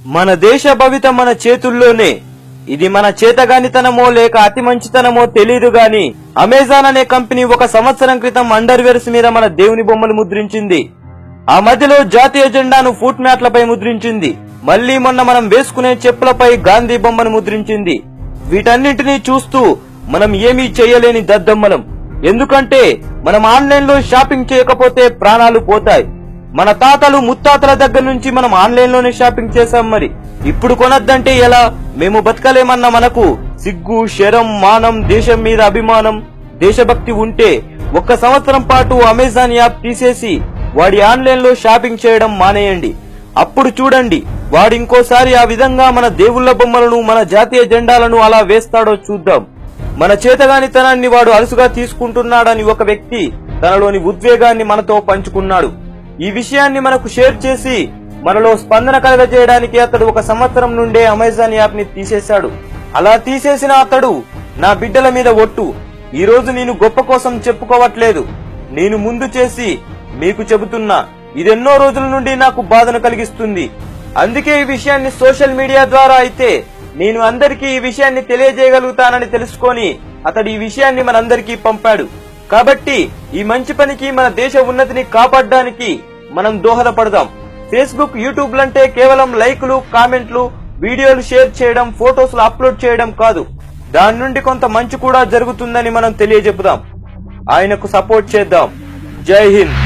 మన దేశ భవిత మన చేతుల్లోనే. ఇది మన చేతగానితనమో లేక అతి మంచితనమో తెలియదు గాని అమెజాన్ అనే కంపెనీ 1 సంవత్సరం క్రితం అండర్వేర్స్ మీద మన దేవుని బొమ్మలు ముద్రించింది. ఆ మధ్యలో జాతీయ జెండాను ఫుట్ మ్యాట్లపై ముద్రించింది. మళ్లీ మొన్న మనం వేసుకునే చెప్పులపై గాంధీ బొమ్మను ముద్రించింది. వీటన్నింటినీ చూస్తూ మనం ఏమీ చేయలేని దద్దమ్మలం. ఎందుకంటే మనం ఆన్లైన్ లో షాపింగ్ చేయకపోతే ప్రాణాలు పోతాయి. మన తాతలు ముత్తాతల దగ్గర నుంచి మనం ఆన్లైన్ లోనే షాపింగ్ చేశాం. మరి ఇప్పుడు కొనొద్దంటే ఎలా? మేము బతకలేమన్న మనకు సిగ్గు, శరం, మానం, దేశం మీద అభిమానం, దేశభక్తి ఉంటే 1 సంవత్సరం పాటు అమెజాన్ యాప్ తీసేసి వాడి ఆన్లైన్ లో షాపింగ్ చేయడం మానేయండి. అప్పుడు చూడండి వాడు ఇంకోసారి ఆ విధంగా మన దేవుళ్ల బొమ్మలను, మన జాతీయ జెండాలను అలా వేస్తాడో చూద్దాం. మన చేతగానితనాన్ని వాడు అలుసుగా తీసుకుంటున్నాడని ఒక వ్యక్తి తనలోని ఉద్వేగాన్ని మనతో పంచుకున్నాడు. ఈ విషయాన్ని మనకు షేర్ చేసి మనలో స్పందన కలగజేయడానికి అతడు 1 సంవత్సరం నుండే అమెజాన్ యాప్ ని తీసేశాడు. అలా తీసేసిన అతడు, నా బిడ్డల మీద ఒట్టు, ఈ రోజు నేను గొప్ప కోసం చెప్పుకోవట్లేదు, నేను ముందు చేసి మీకు చెబుతున్నా, ఇదెన్నో రోజుల నుండి నాకు బాధను కలిగిస్తుంది. అందుకే ఈ విషయాన్ని సోషల్ మీడియా ద్వారా అయితే నేను అందరికీ ఈ విషయాన్ని తెలియజేయగలుగుతానని తెలుసుకొని అతడు ఈ విషయాన్ని మనందరికీ పంపాడు. కాబట్టి ఈ మంచి పనికి, మన దేశ ఉన్నతిని కాపాడడానికి మనం దోహదపడదాం. ఫేస్బుక్, యూట్యూబ్ లంటే కేవలం లైకులు, కామెంట్లు, వీడియోలు షేర్ చేయడం, ఫోటోస్లు అప్లోడ్ చేయడం కాదు. దాని నుండి కొంత మంచి కూడా జరుగుతుందని మనం తెలియజెప్పుదాం. ఆయనకు సపోర్ట్ చేద్దాం. జై హింద్.